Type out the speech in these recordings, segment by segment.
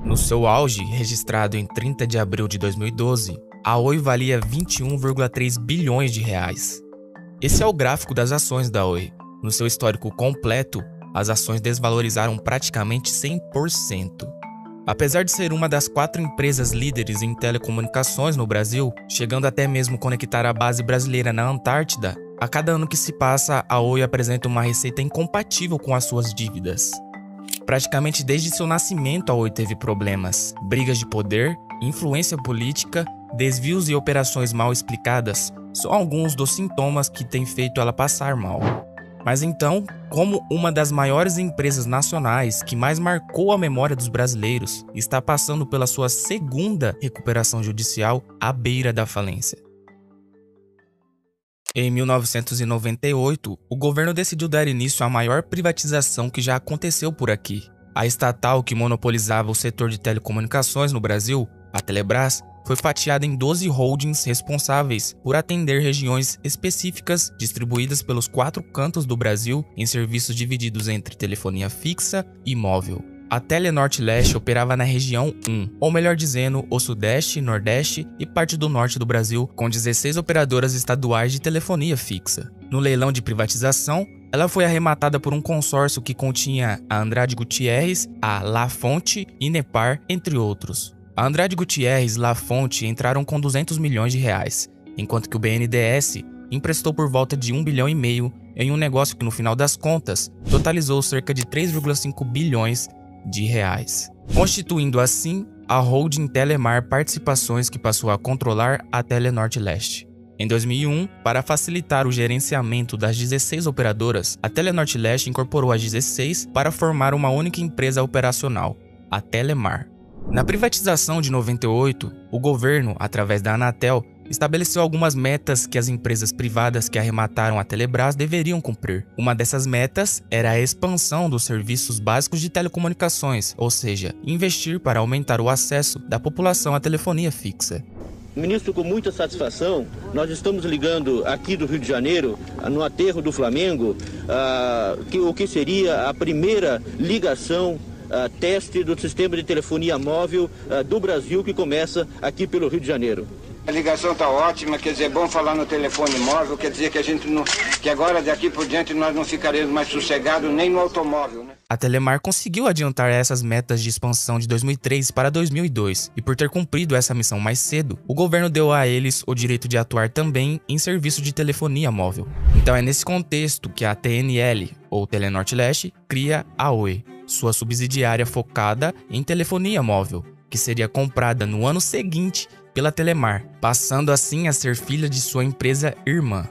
No seu auge, registrado em 30 de abril de 2012, a Oi valia 21,3 bilhões de reais. Esse é o gráfico das ações da Oi. No seu histórico completo, as ações desvalorizaram praticamente 100%. Apesar de ser uma das 4 empresas líderes em telecomunicações no Brasil, chegando até mesmo conectar a base brasileira na Antártida, a cada ano que se passa, a Oi apresenta uma receita incompatível com as suas dívidas. Praticamente desde seu nascimento, a Oi teve problemas, brigas de poder, influência política, desvios e operações mal explicadas são alguns dos sintomas que têm feito ela passar mal. Mas então, como uma das maiores empresas nacionais que mais marcou a memória dos brasileiros, está passando pela sua segunda recuperação judicial à beira da falência. Em 1998, o governo decidiu dar início à maior privatização que já aconteceu por aqui. A estatal que monopolizava o setor de telecomunicações no Brasil, a Telebrás, foi fatiada em 12 holdings responsáveis por atender regiões específicas distribuídas pelos 4 cantos do Brasil em serviços divididos entre telefonia fixa e móvel. A Telenorte-Leste operava na região 1, ou melhor dizendo, o Sudeste, Nordeste e parte do Norte do Brasil, com 16 operadoras estaduais de telefonia fixa. No leilão de privatização, ela foi arrematada por um consórcio que continha a Andrade Gutierrez, a La Fonte e Nepar, entre outros. A Andrade Gutierrez e La Fonte entraram com 200 milhões de reais, enquanto que o BNDES emprestou por volta de 1,5 bilhão em um negócio que, no final das contas, totalizou cerca de 3,5 bilhões de reais, constituindo assim a holding Telemar Participações, que passou a controlar a Telenorte-Leste. Em 2001, para facilitar o gerenciamento das 16 operadoras, a Telenorte-Leste incorporou as 16 para formar uma única empresa operacional, a Telemar. Na privatização de 98, o governo, através da Anatel, estabeleceu algumas metas que as empresas privadas que arremataram a Telebrás deveriam cumprir. Uma dessas metas era a expansão dos serviços básicos de telecomunicações, ou seja, investir para aumentar o acesso da população à telefonia fixa. Ministro, com muita satisfação, nós estamos ligando aqui do Rio de Janeiro, no aterro do Flamengo, o que seria a primeira ligação teste do sistema de telefonia móvel do Brasil, que começa aqui pelo Rio de Janeiro. A ligação está ótima, quer dizer, é bom falar no telefone móvel, quer dizer que a gente não, que agora daqui por diante nós não ficaremos mais sossegados nem no automóvel, né? A Telemar conseguiu adiantar essas metas de expansão de 2003 para 2002, e por ter cumprido essa missão mais cedo, o governo deu a eles o direito de atuar também em serviço de telefonia móvel. Então é nesse contexto que a TNL, ou Telenorte-Leste, cria a Oi, sua subsidiária focada em telefonia móvel, que seria comprada no ano seguinte pela Telemar, passando assim a ser filha de sua empresa irmã.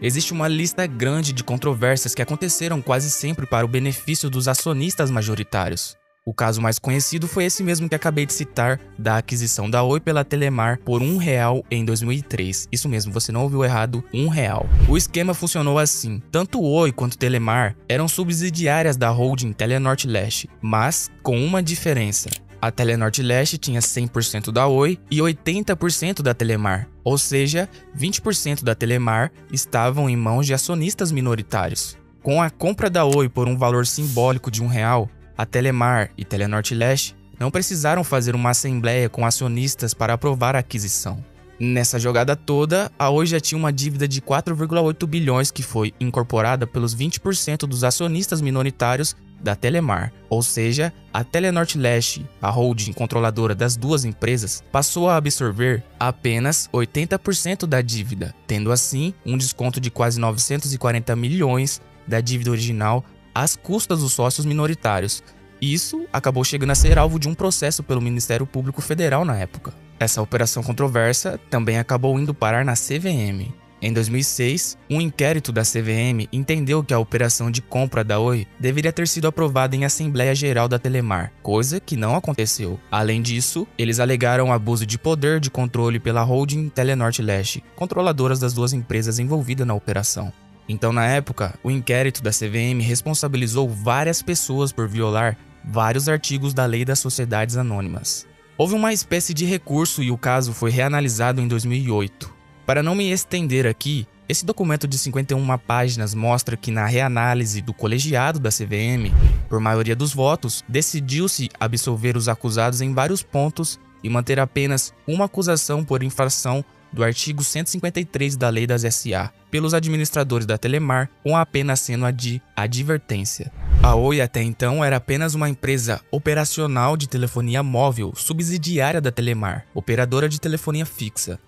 Existe uma lista grande de controvérsias que aconteceram quase sempre para o benefício dos acionistas majoritários. O caso mais conhecido foi esse mesmo que acabei de citar, da aquisição da Oi pela Telemar por R$1 em 2003. Isso mesmo, você não ouviu errado, R$1. O esquema funcionou assim: tanto Oi quanto Telemar eram subsidiárias da holding Telenorte-Leste, mas com uma diferença. A Telenorte-Leste tinha 100% da Oi e 80% da Telemar, ou seja, 20% da Telemar estavam em mãos de acionistas minoritários. Com a compra da Oi por um valor simbólico de R$1, a Telemar e Telenorte-Leste não precisaram fazer uma assembleia com acionistas para aprovar a aquisição. Nessa jogada toda, a Oi já tinha uma dívida de 4,8 bilhões que foi incorporada pelos 20% dos acionistas minoritários da Telemar, ou seja, a Telenorte-Leste, a holding controladora das duas empresas, passou a absorver apenas 80% da dívida, tendo assim um desconto de quase 940 milhões da dívida original às custas dos sócios minoritários. Isso acabou chegando a ser alvo de um processo pelo Ministério Público Federal na época. Essa operação controversa também acabou indo parar na CVM. Em 2006, um inquérito da CVM entendeu que a operação de compra da Oi deveria ter sido aprovada em Assembleia Geral da Telemar, coisa que não aconteceu. Além disso, eles alegaram abuso de poder de controle pela holding Telenorte-Leste, controladoras das duas empresas envolvidas na operação. Então, na época, o inquérito da CVM responsabilizou várias pessoas por violar vários artigos da Lei das Sociedades Anônimas. Houve uma espécie de recurso e o caso foi reanalisado em 2008. Para não me estender aqui, Esse documento de 51 páginas mostra que na reanálise do colegiado da CVM, por maioria dos votos, decidiu-se absolver os acusados em vários pontos e manter apenas uma acusação por infração do artigo 153 da Lei das SA, pelos administradores da Telemar, com a pena sendo a de advertência. A Oi até então era apenas uma empresa operacional de telefonia móvel, subsidiária da Telemar, operadora de telefonia fixa.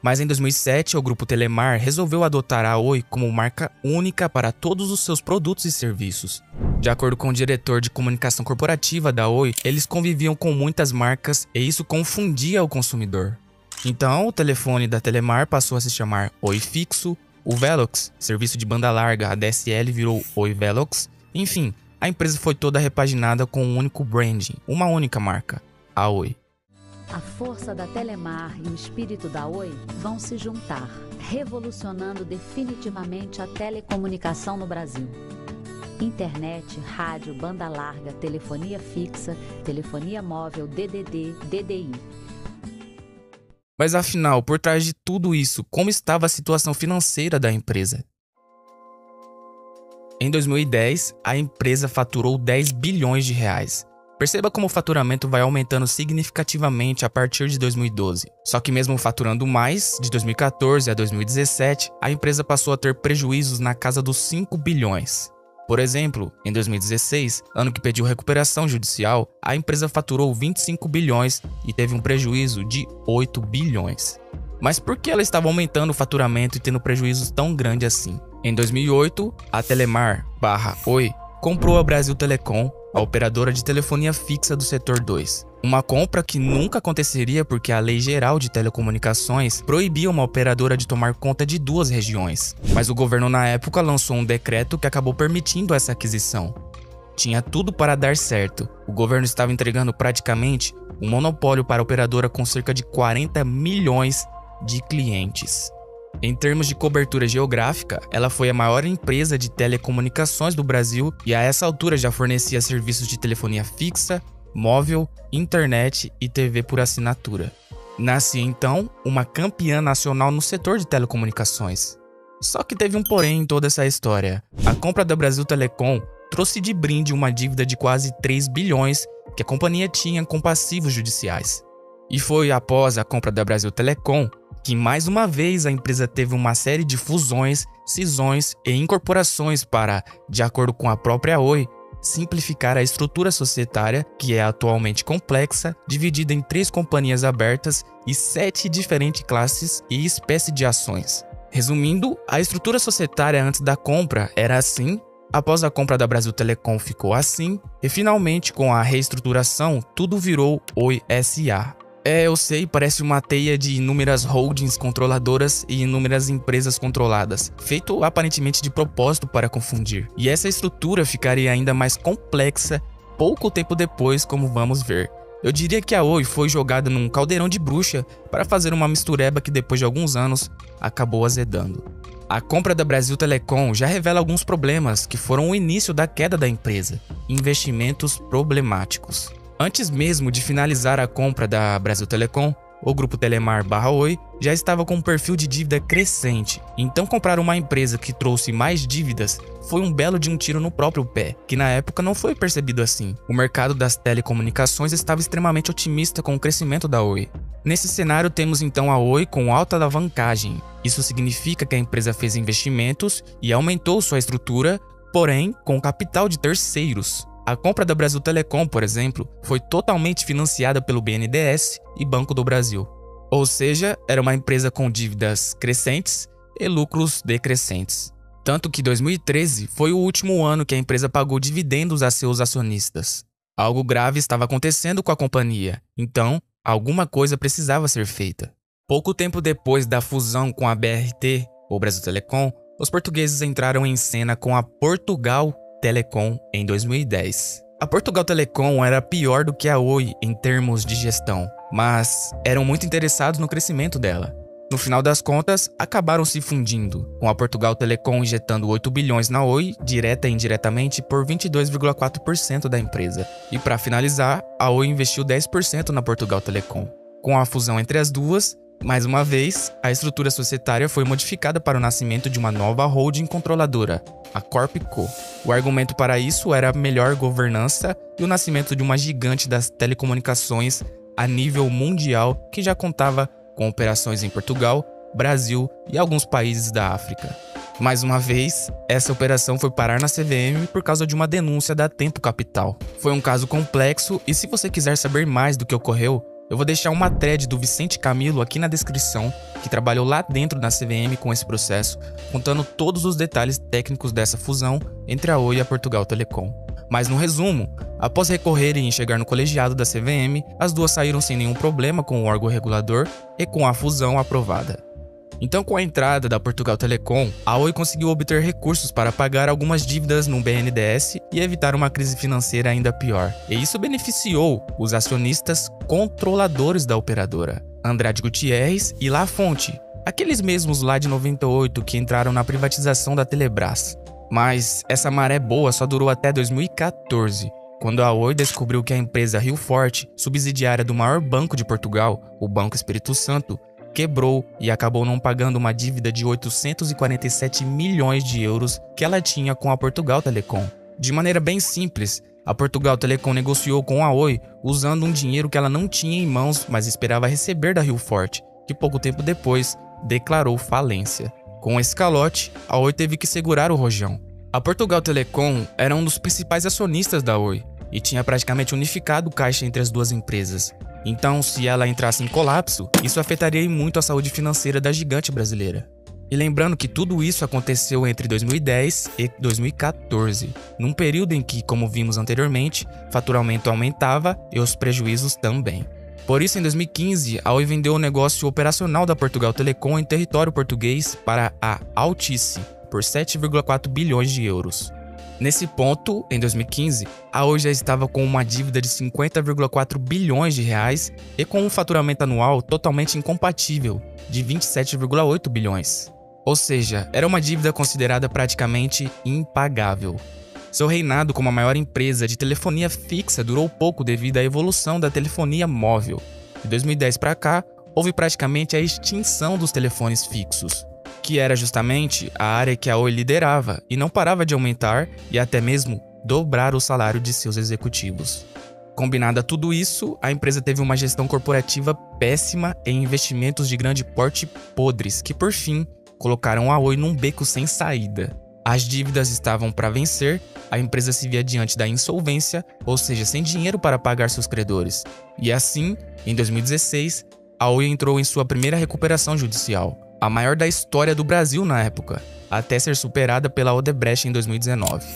Mas em 2007, o grupo Telemar resolveu adotar a Oi como marca única para todos os seus produtos e serviços. De acordo com o diretor de comunicação corporativa da Oi, eles conviviam com muitas marcas e isso confundia o consumidor. Então, o telefone da Telemar passou a se chamar Oi Fixo, o Velox, serviço de banda larga, a DSL virou Oi Velox. Enfim, a empresa foi toda repaginada com um único branding, uma única marca, a Oi. A força da Telemar e o espírito da Oi vão se juntar, revolucionando definitivamente a telecomunicação no Brasil. Internet, rádio, banda larga, telefonia fixa, telefonia móvel, DDD, DDI. Mas afinal, por trás de tudo isso, como estava a situação financeira da empresa? Em 2010, a empresa faturou 10 bilhões de reais. Perceba como o faturamento vai aumentando significativamente a partir de 2012. Só que mesmo faturando mais, de 2014 a 2017, a empresa passou a ter prejuízos na casa dos 5 bilhões. Por exemplo, em 2016, ano que pediu recuperação judicial, a empresa faturou 25 bilhões e teve um prejuízo de 8 bilhões. Mas por que ela estava aumentando o faturamento e tendo prejuízos tão grandes assim? Em 2008, a Telemar /Oi comprou a Brasil Telecom, a operadora de telefonia fixa do setor 2. Uma compra que nunca aconteceria porque a Lei Geral de Telecomunicações proibia uma operadora de tomar conta de 2 regiões. Mas o governo na época lançou um decreto que acabou permitindo essa aquisição. Tinha tudo para dar certo. O governo estava entregando praticamente um monopólio para a operadora com cerca de 40 milhões de clientes. Em termos de cobertura geográfica, ela foi a maior empresa de telecomunicações do Brasil e a essa altura já fornecia serviços de telefonia fixa, móvel, internet e TV por assinatura. Nascia então uma campeã nacional no setor de telecomunicações. Só que teve um porém em toda essa história. A compra da Brasil Telecom trouxe de brinde uma dívida de quase 3 bilhões que a companhia tinha com passivos judiciais. E foi após a compra da Brasil Telecom que mais uma vez a empresa teve uma série de fusões, cisões e incorporações para, de acordo com a própria Oi, simplificar a estrutura societária, que é atualmente complexa, dividida em 3 companhias abertas e 7 diferentes classes e espécies de ações. Resumindo, a estrutura societária antes da compra era assim, após a compra da Brasil Telecom ficou assim, e finalmente com a reestruturação tudo virou Oi SA. Eu sei, parece uma teia de inúmeras holdings controladoras e inúmeras empresas controladas, feito aparentemente de propósito para confundir. E essa estrutura ficaria ainda mais complexa pouco tempo depois, como vamos ver. Eu diria que a Oi foi jogada num caldeirão de bruxa para fazer uma mistureba que depois de alguns anos acabou azedando. A compra da Brasil Telecom já revela alguns problemas que foram o início da queda da empresa. Investimentos problemáticos. Antes mesmo de finalizar a compra da Brasil Telecom, o grupo Telemar /Oi já estava com um perfil de dívida crescente. Então comprar uma empresa que trouxe mais dívidas foi um belo de um tiro no próprio pé, que na época não foi percebido assim. O mercado das telecomunicações estava extremamente otimista com o crescimento da Oi. Nesse cenário temos então a Oi com alta alavancagem. Isso significa que a empresa fez investimentos e aumentou sua estrutura, porém com capital de terceiros. A compra da Brasil Telecom, por exemplo, foi totalmente financiada pelo BNDES e Banco do Brasil. Ou seja, era uma empresa com dívidas crescentes e lucros decrescentes. Tanto que 2013 foi o último ano que a empresa pagou dividendos a seus acionistas. Algo grave estava acontecendo com a companhia, então alguma coisa precisava ser feita. Pouco tempo depois da fusão com a BRT, ou Brasil Telecom, os portugueses entraram em cena com a Portugal Telecom em 2010. A Portugal Telecom era pior do que a Oi em termos de gestão, mas eram muito interessados no crescimento dela. No final das contas, acabaram se fundindo, com a Portugal Telecom injetando 8 bilhões na Oi, direta e indiretamente, por 22,4% da empresa. E para finalizar, a Oi investiu 10% na Portugal Telecom. Com a fusão entre as duas, Mais uma vez, a estrutura societária foi modificada para o nascimento de uma nova holding controladora, a Corpco. O argumento para isso era a melhor governança e o nascimento de uma gigante das telecomunicações a nível mundial que já contava com operações em Portugal, Brasil e alguns países da África. Mais uma vez, essa operação foi parar na CVM por causa de uma denúncia da Tempo Capital. Foi um caso complexo e se você quiser saber mais do que ocorreu, eu vou deixar uma thread do Vicente Camilo aqui na descrição, que trabalhou lá dentro da CVM com esse processo, contando todos os detalhes técnicos dessa fusão entre a Oi e a Portugal Telecom. Mas no resumo, após recorrerem e chegar no colegiado da CVM, as duas saíram sem nenhum problema com o órgão regulador e com a fusão aprovada. Então, com a entrada da Portugal Telecom, a Oi conseguiu obter recursos para pagar algumas dívidas no BNDES e evitar uma crise financeira ainda pior. E isso beneficiou os acionistas controladores da operadora, Andrade Gutierrez e La Fonte, aqueles mesmos lá de 98 que entraram na privatização da Telebrás. Mas essa maré boa só durou até 2014, quando a Oi descobriu que a empresa Rio Forte, subsidiária do maior banco de Portugal, o Banco Espírito Santo, quebrou e acabou não pagando uma dívida de 847 milhões de euros que ela tinha com a Portugal Telecom. De maneira bem simples, a Portugal Telecom negociou com a Oi usando um dinheiro que ela não tinha em mãos, mas esperava receber da Rio Forte, que pouco tempo depois declarou falência. Com esse calote, a Oi teve que segurar o rojão. A Portugal Telecom era um dos principais acionistas da Oi e tinha praticamente unificado o caixa entre as duas empresas. Então, se ela entrasse em colapso, isso afetaria muito a saúde financeira da gigante brasileira. E lembrando que tudo isso aconteceu entre 2010 e 2014, num período em que, como vimos anteriormente, faturamento aumentava e os prejuízos também. Por isso, em 2015, a Oi vendeu o negócio operacional da Portugal Telecom em território português para a Altice, por 7,4 bilhões de euros. Nesse ponto, em 2015, a Oi já estava com uma dívida de 50,4 bilhões de reais e com um faturamento anual totalmente incompatível, de 27,8 bilhões. Ou seja, era uma dívida considerada praticamente impagável. Seu reinado como a maior empresa de telefonia fixa durou pouco devido à evolução da telefonia móvel. De 2010 para cá, houve praticamente a extinção dos telefones fixos, que era justamente a área que a Oi liderava e não parava de aumentar e até mesmo dobrar o salário de seus executivos. Combinado a tudo isso, a empresa teve uma gestão corporativa péssima e investimentos de grande porte podres, que por fim colocaram a Oi num beco sem saída. As dívidas estavam para vencer, a empresa se via diante da insolvência, ou seja, sem dinheiro para pagar seus credores. E assim, em 2016, a Oi entrou em sua primeira recuperação judicial, a maior da história do Brasil na época, até ser superada pela Odebrecht em 2019.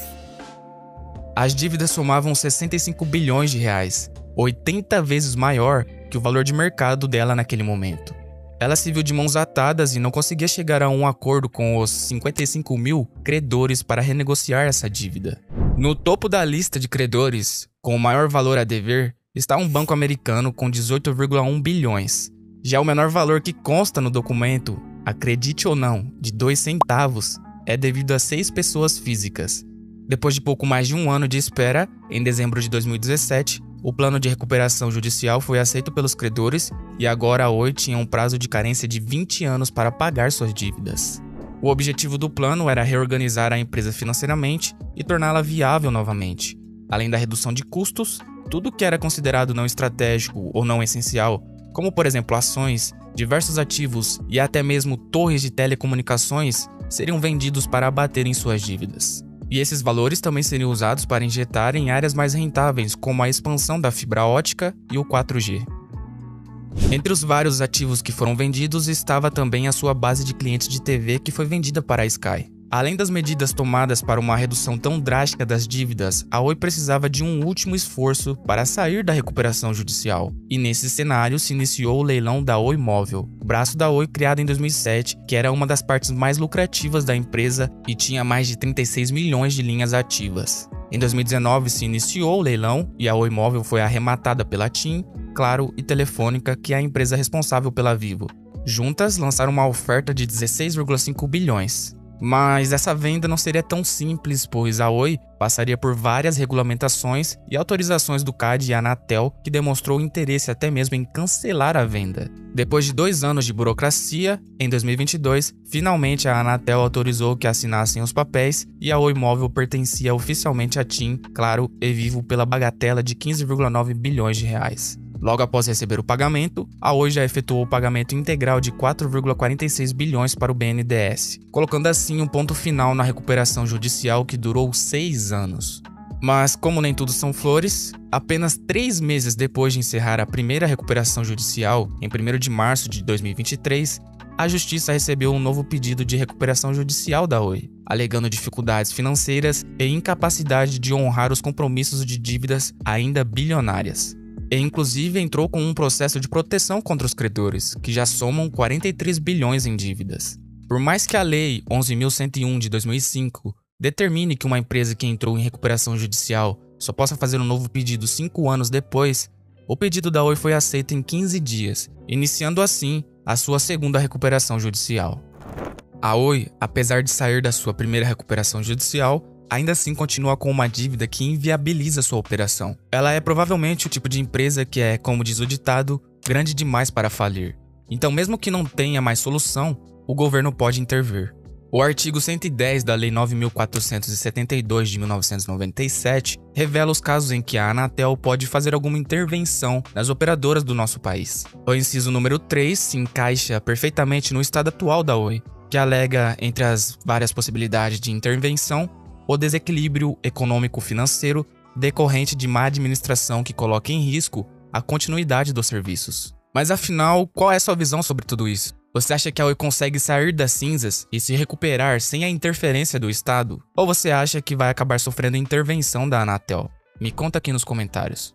As dívidas somavam 65 bilhões de reais, 80 vezes maior que o valor de mercado dela naquele momento. Ela se viu de mãos atadas e não conseguia chegar a um acordo com os 55 mil credores para renegociar essa dívida. No topo da lista de credores, com o maior valor a dever, está um banco americano com 18,1 bilhões. Já o menor valor que consta no documento, acredite ou não, de 2 centavos, é devido a 6 pessoas físicas. Depois de pouco mais de um ano de espera, em dezembro de 2017, o plano de recuperação judicial foi aceito pelos credores e agora a Oi tinha um prazo de carência de 20 anos para pagar suas dívidas. O objetivo do plano era reorganizar a empresa financeiramente e torná-la viável novamente. Além da redução de custos, tudo que era considerado não estratégico ou não essencial, como por exemplo ações, diversos ativos e até mesmo torres de telecomunicações, seriam vendidos para abaterem suas dívidas. E esses valores também seriam usados para injetar em áreas mais rentáveis, como a expansão da fibra ótica e o 4G. Entre os vários ativos que foram vendidos estava também a sua base de clientes de TV que foi vendida para a Sky. Além das medidas tomadas para uma redução tão drástica das dívidas, a Oi precisava de um último esforço para sair da recuperação judicial. E nesse cenário se iniciou o leilão da Oi Móvel, braço da Oi criado em 2007, que era uma das partes mais lucrativas da empresa e tinha mais de 36 milhões de linhas ativas. Em 2019 se iniciou o leilão e a Oi Móvel foi arrematada pela TIM, Claro e Telefônica, que é a empresa responsável pela Vivo. Juntas lançaram uma oferta de 16,5 bilhões. Mas essa venda não seria tão simples, pois a Oi passaria por várias regulamentações e autorizações do CAD e Anatel, que demonstrou interesse até mesmo em cancelar a venda. Depois de 2 anos de burocracia, em 2022, finalmente a Anatel autorizou que assinassem os papéis e a Oi Móvel pertencia oficialmente à TIM, Claro e Vivo pela bagatela de 15,9 bilhões de reais. Logo após receber o pagamento, a Oi já efetuou o pagamento integral de 4,46 bilhões para o BNDES, colocando assim um ponto final na recuperação judicial que durou 6 anos. Mas como nem tudo são flores, apenas 3 meses depois de encerrar a primeira recuperação judicial, em 1º de março de 2023, a Justiça recebeu um novo pedido de recuperação judicial da Oi, alegando dificuldades financeiras e incapacidade de honrar os compromissos de dívidas ainda bilionárias. E inclusive entrou com um processo de proteção contra os credores, que já somam 43 bilhões em dívidas. Por mais que a Lei 11.101 de 2005 determine que uma empresa que entrou em recuperação judicial só possa fazer um novo pedido 5 anos depois, o pedido da Oi foi aceito em 15 dias, iniciando assim a sua segunda recuperação judicial. A Oi, apesar de sair da sua primeira recuperação judicial, ainda assim continua com uma dívida que inviabiliza sua operação. Ela é provavelmente o tipo de empresa que é, como diz o ditado, grande demais para falir. Então, mesmo que não tenha mais solução, o governo pode intervir. O artigo 110 da Lei 9.472 de 1997 revela os casos em que a Anatel pode fazer alguma intervenção nas operadoras do nosso país. O inciso número 3 se encaixa perfeitamente no estado atual da Oi, que alega, entre as várias possibilidades de intervenção, o desequilíbrio econômico-financeiro decorrente de má administração que coloca em risco a continuidade dos serviços. Mas afinal, qual é a sua visão sobre tudo isso? Você acha que a Oi consegue sair das cinzas e se recuperar sem a interferência do Estado? Ou você acha que vai acabar sofrendo intervenção da Anatel? Me conta aqui nos comentários.